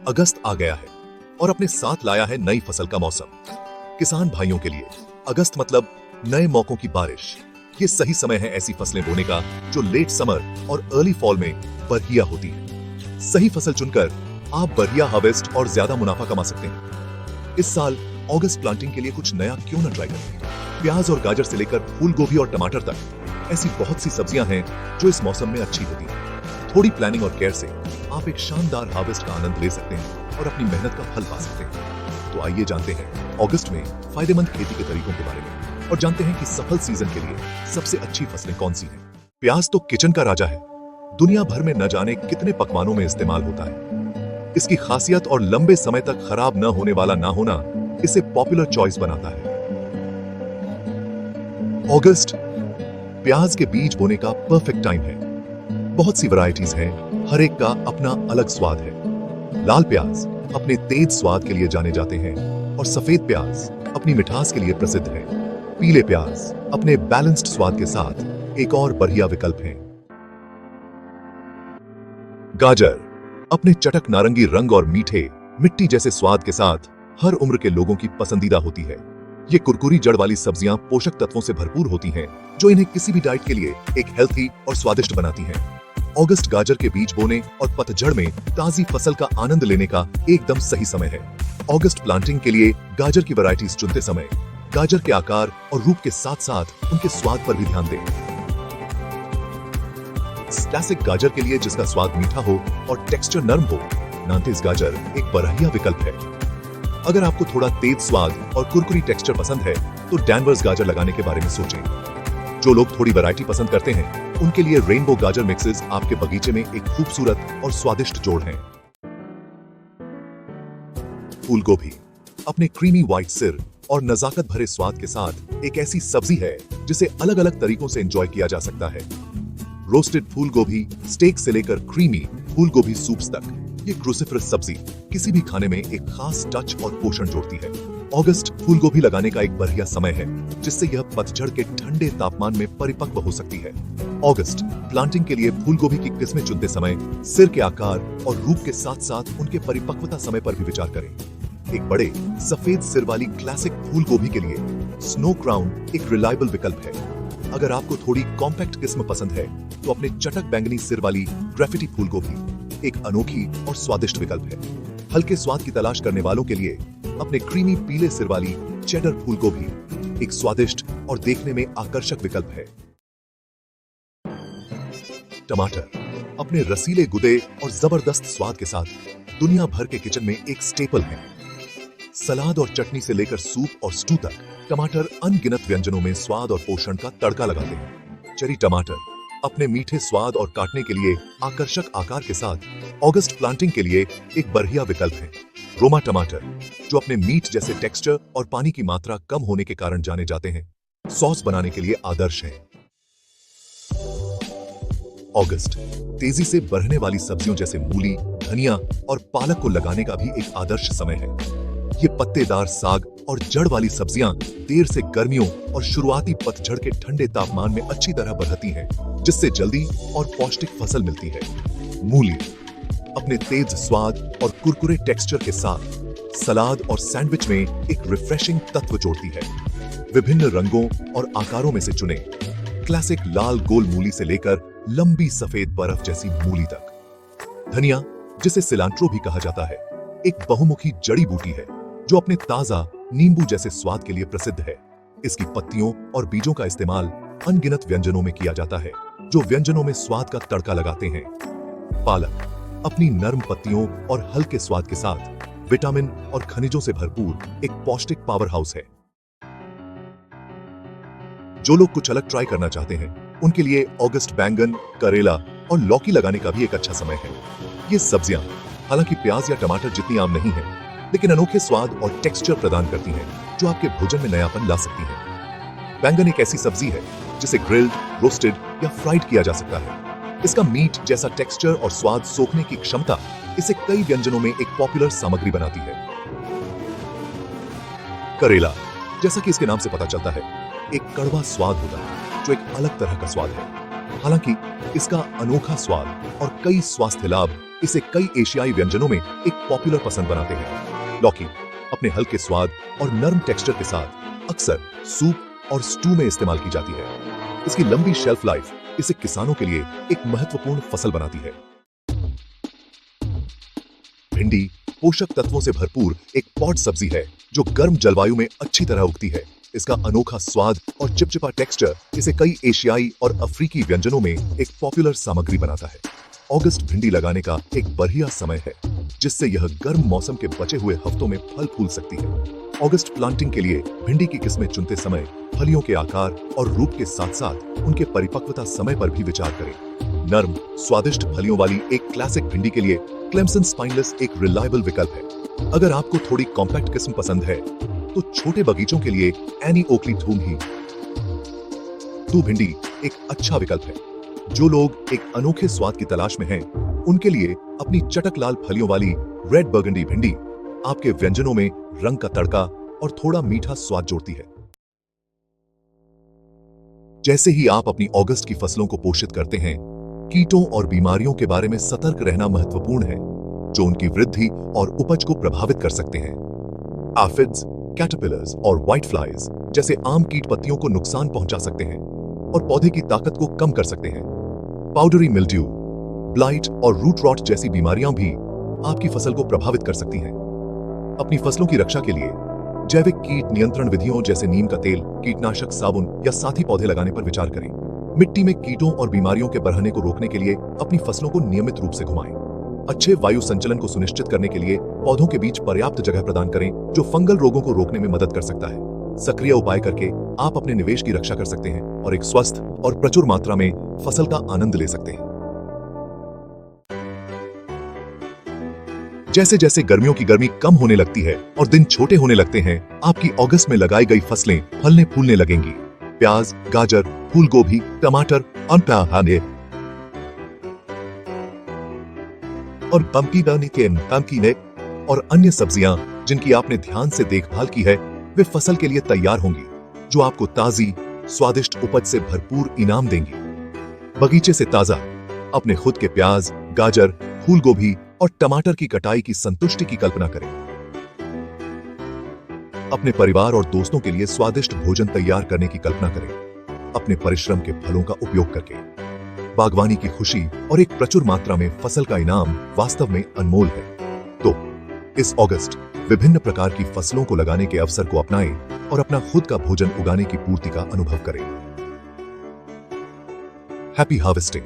अगस्त आ गया है और अपने साथ लाया है नई फसल का मौसम। किसान भाइयों के लिए अगस्त मतलब नए मौकों की बारिश। ये सही समय है ऐसी फसलें बोने का जो लेट समर और अर्ली फॉल में बढ़िया होती है। सही फसल चुनकर आप बढ़िया हार्वेस्ट और ज्यादा मुनाफा कमा सकते हैं। इस साल अगस्त प्लांटिंग के लिए कुछ नया क्यों न ट्राई करें। प्याज और गाजर से लेकर फूल गोभी और टमाटर तक ऐसी बहुत सी सब्जियां हैं जो इस मौसम में अच्छी होती हैं। थोड़ी प्लानिंग और केयर से आप एक शानदार हार्वेस्ट का आनंद ले सकते हैं और अपनी मेहनत का फल पा सकते हैं। तो आइए जानते हैं अगस्त में फायदेमंद खेती के तरीकों के बारे में और जानते हैं कि सफल सीजन के लिए सबसे अच्छी फसलें कौन सी हैं। प्याज तो किचन का राजा है। दुनिया भर में न जाने कितने पकवानों में इस्तेमाल होता है। इसकी खासियत और लंबे समय तक खराब न होने वाला ना होना इसे पॉपुलर चॉइस बनाता है। अगस्त प्याज के बीज बोने का परफेक्ट टाइम है। बहुत सी वैरायटीज हैं, हर एक का अपना अलग स्वाद है। लाल प्याज अपने तेज स्वाद के लिए जाने जाते हैं और सफेद प्याज अपनी मिठास के लिए प्रसिद्ध है। पीले प्याज अपने बैलेंस्ड स्वाद के साथ एक और बढ़िया विकल्प है। गाजर अपने चटक नारंगी रंग और मीठे मिट्टी जैसे स्वाद के साथ हर उम्र के लोगों की पसंदीदा होती है। ये कुरकुरी जड़ वाली सब्जियां पोषक तत्वों से भरपूर होती हैं, जो इन्हें किसी भी डाइट के लिए एक हेल्थी और स्वादिष्ट बनाती हैं। अगस्त गाजर के बीज बोने और पतझड़ में ताजी फसल का आनंद लेने का एकदम सही समय है। अगस्त प्लांटिंग के लिए गाजर की वैरायटीज चुनते समय गाजर के आकार और रूप के साथ साथ उनके स्वाद पर भी ध्यान दें। क्लासिक गाजर के लिए जिसका स्वाद मीठा हो और टेक्सचर नरम हो, नांतेज गाजर एक बढ़िया विकल्प है। अगर आपको थोड़ा तेज स्वाद और कुरकुरी टेक्सचर पसंद है तो डैनवर्स गाजर लगाने के बारे में सोचें। जो लोग थोड़ी वैरायटी पसंद करते हैं उनके लिए रेनबो गाजर मिक्सेस आपके बगीचे में एक खूबसूरत और स्वादिष्ट जोड़ हैं। फूल गोभी अपने क्रीमी व्हाइट सिर और नजाकत भरे स्वाद के साथ एक ऐसी सब्जी है जिसे अलग अलग तरीकों से एंजॉय किया जा सकता है। रोस्टेड फूल गोभी स्टेक से लेकर क्रीमी फूल गोभी सूप्स तक, ये क्रूसिफरस सब्जी किसी भी खाने में एक खास टच और पोषण जोड़ती है। अगस्त फूल गोभी लगाने का एक बढ़िया समय है जिससे यह पतझड़ के ठंडे तापमान में परिपक्व हो सकती है। अगस्त प्लांटिंग के लिए फूल गोभी की किस्में चुनते समय सिर के आकार और रूप के साथ साथ उनके परिपक्वता समय पर भी विचार करें। एक बड़े सफेद सिर वाली क्लासिक फूल गोभी के लिए स्नो क्राउन एक रिलायबल विकल्प है। अगर आपको थोड़ी कॉम्पैक्ट किस्म पसंद है तो अपने चटक बैंगनी सिर वाली ग्रेफिटी फूल गोभी एक अनोखी और स्वादिष्ट विकल्प है। हल्के स्वाद की तलाश करने वालों के लिए अपने क्रीमी पीले सिर वाली चेडर फूल गोभी एक स्वादिष्ट और देखने में आकर्षक विकल्प है। टमाटर अपने रसीले गुदे और जबरदस्त स्वाद के साथ दुनिया भर के किचन में एक स्टेपल है। सलाद और चटनी से लेकर सूप और स्टू तक टमाटर अनगिनत व्यंजनों में स्वाद और पोषण का तड़का लगाते हैं। चेरी टमाटर अपने मीठे स्वाद और काटने के लिए आकर्षक आकार के साथ अगस्त प्लांटिंग के लिए एक बढ़िया विकल्प है। रोमा टमाटर जो अपने मीट जैसे टेक्सचर और पानी की मात्रा कम होने के कारण जाने जाते हैं, सॉस बनाने के लिए आदर्श हैं। अगस्त तेजी से बढ़ने वाली सब्जियों जैसे मूली, धनिया और पालक को लगाने का भी एक आदर्श समय है। ये पत्तेदार साग और जड़ वाली सब्जियां देर से गर्मियों और शुरुआती पतझड़ के ठंडे तापमान में अच्छी तरह बढ़ती हैं, जिससे जल्दी और पौष्टिक फसल मिलती है। मूली अपने तेज स्वाद और कुरकुरे टेक्सचर के साथ सलाद और सैंडविच में एक रिफ्रेशिंग तत्व जोड़ती है। विभिन्न रंगों और आकारों में से चुने क्लासिक लाल गोल मूली से लेकर लंबी सफेद बर्फ जैसी मूली तक। धनिया जिसे सिलांट्रो भी कहा जाता है, एक बहुमुखी जड़ी बूटी है जो अपने ताजा नींबू जैसे स्वाद के लिए प्रसिद्ध है। इसकी पत्तियों और बीजों का इस्तेमाल अनगिनत व्यंजनों में किया जाता है जो व्यंजनों में स्वाद का तड़का लगाते हैं। पालक अपनी नरम पत्तियों और हल्के स्वाद के साथ विटामिन और खनिजों से भरपूर एक पौष्टिक पावर हाउस है। जो लोग कुछ अलग ट्राई करना चाहते हैं उनके लिए अगस्त बैंगन, करेला और लौकी लगाने का भी एक अच्छा समय है। ये सब्जियां हालांकि प्याज या टमाटर जितनी आम नहीं है, लेकिन अनोखे स्वाद और टेक्सचर प्रदान करती हैं जो आपके भोजन में नयापन ला सकती है। बैंगन एक ऐसी सब्जी है जिसे ग्रिल्ड, रोस्टेड या फ्राइड किया जा सकता है। इसका मीट जैसा टेक्सचर और स्वाद सोखने की क्षमता इसे कई व्यंजनों में एक पॉपुलर सामग्री बनाती है। करेला जैसा कि इसके नाम से पता चलता है, एक कड़वा स्वाद होता है जो एक अलग तरह का स्वाद है। हालांकि इसका अनोखा स्वाद और कई स्वास्थ्य लाभ इसे कई एशियाई व्यंजनों में एक पॉपुलर पसंद बनाते हैं। लौकी अपने हल्के स्वाद और नरम टेक्सचर के साथ अक्सर सूप और स्टू में इस्तेमाल की जाती है। इसकी लंबी शेल्फ लाइफ इसे किसानों के लिए एक महत्वपूर्ण फसल बनाती है। भिंडी पोषक तत्वों से भरपूर एक पॉट सब्जी है जो गर्म जलवायु में अच्छी तरह उगती है। इसका अनोखा स्वाद और चिपचिपा टेक्सचर इसे कई एशियाई और अफ्रीकी व्यंजनों में एक पॉपुलर सामग्री बनाता है। अगस्त भिंडी लगाने का एक बढ़िया समय है, जिससे यह गर्म मौसम के बचे हुए हफ्तों में फल फूल सकती है। अगस्त प्लांटिंग के लिए भिंडी की किस्में चुनते समय फलियों के आकार और रूप के साथ साथ उनके परिपक्वता समय पर भी विचार करें। नरम स्वादिष्ट फलियों वाली एक क्लासिक भिंडी के लिए क्लेम्सन स्पाइनलेस एक रिलायबल विकल्प है। अगर आपको थोड़ी कॉम्पैक्ट किस्म पसंद है तो छोटे बगीचों के लिए एनी ओकली टू भिंडी एक अच्छा विकल्प है। जो लोग एक अनोखे स्वाद की तलाश में हैं, उनके लिए अपनी चटक लाल फलियों वाली रेड बर्गंडी भिंडी आपके व्यंजनों में रंग का तड़का और थोड़ा मीठा स्वाद जोड़ती है। जैसे ही आप अपनी अगस्त की फसलों को पोषित करते हैं, कीटों और बीमारियों के बारे में सतर्क रहना महत्वपूर्ण है, जो उनकी वृद्धि और उपज को प्रभावित कर सकते हैं। एफिड्स, कैटरपिलर्स और व्हाइट फ्लाइज जैसे आम कीट पत्तियों को नुकसान पहुंचा सकते हैं और पौधे की ताकत को कम कर सकते हैं। पाउडरी मिल्ड्यू, ब्लाइट और रूट रॉट जैसी बीमारियां भी आपकी फसल को प्रभावित कर सकती हैं। अपनी फसलों की रक्षा के लिए जैविक कीट नियंत्रण विधियों जैसे नीम का तेल, कीटनाशक साबुन या साथी पौधे लगाने पर विचार करें। मिट्टी में कीटों और बीमारियों के बढ़ने को रोकने के लिए अपनी फसलों को नियमित रूप से घुमाएं। अच्छे वायु संचलन को सुनिश्चित करने के लिए पौधों के बीच पर्याप्त जगह प्रदान करें, जो फंगल रोगों को रोकने में मदद कर सकता है। सक्रिय उपाय करके आप अपने निवेश की रक्षा कर सकते हैं और एक स्वस्थ और प्रचुर मात्रा में फसल का आनंद ले सकते हैं। जैसे जैसे गर्मियों की गर्मी कम होने लगती है और दिन छोटे होने लगते हैं, आपकी अगस्त में लगाई गई फसलें फलने फूलने लगेंगी। प्याज, गाजर, फूल गोभी, टमाटर, और पम्पकिन और अन्य सब्जियां जिनकी आपने ध्यान से देखभाल की है, वे फसल के लिए तैयार होंगी, जो आपको ताजी स्वादिष्ट उपज से भरपूर इनाम देंगी। बगीचे से ताजा अपने खुद के प्याज, गाजर, फूल गोभी और टमाटर की कटाई की संतुष्टि की कल्पना करें। अपने परिवार और दोस्तों के लिए स्वादिष्ट भोजन तैयार करने की कल्पना करें, अपने परिश्रम के फलों का उपयोग करके। बागवानी की खुशी और एक प्रचुर मात्रा में फसल का इनाम वास्तव में अनमोल है। तो इस अगस्त विभिन्न प्रकार की फसलों को लगाने के अवसर को अपनाएं और अपना खुद का भोजन उगाने की पूर्ति का अनुभव करें। Happy harvesting.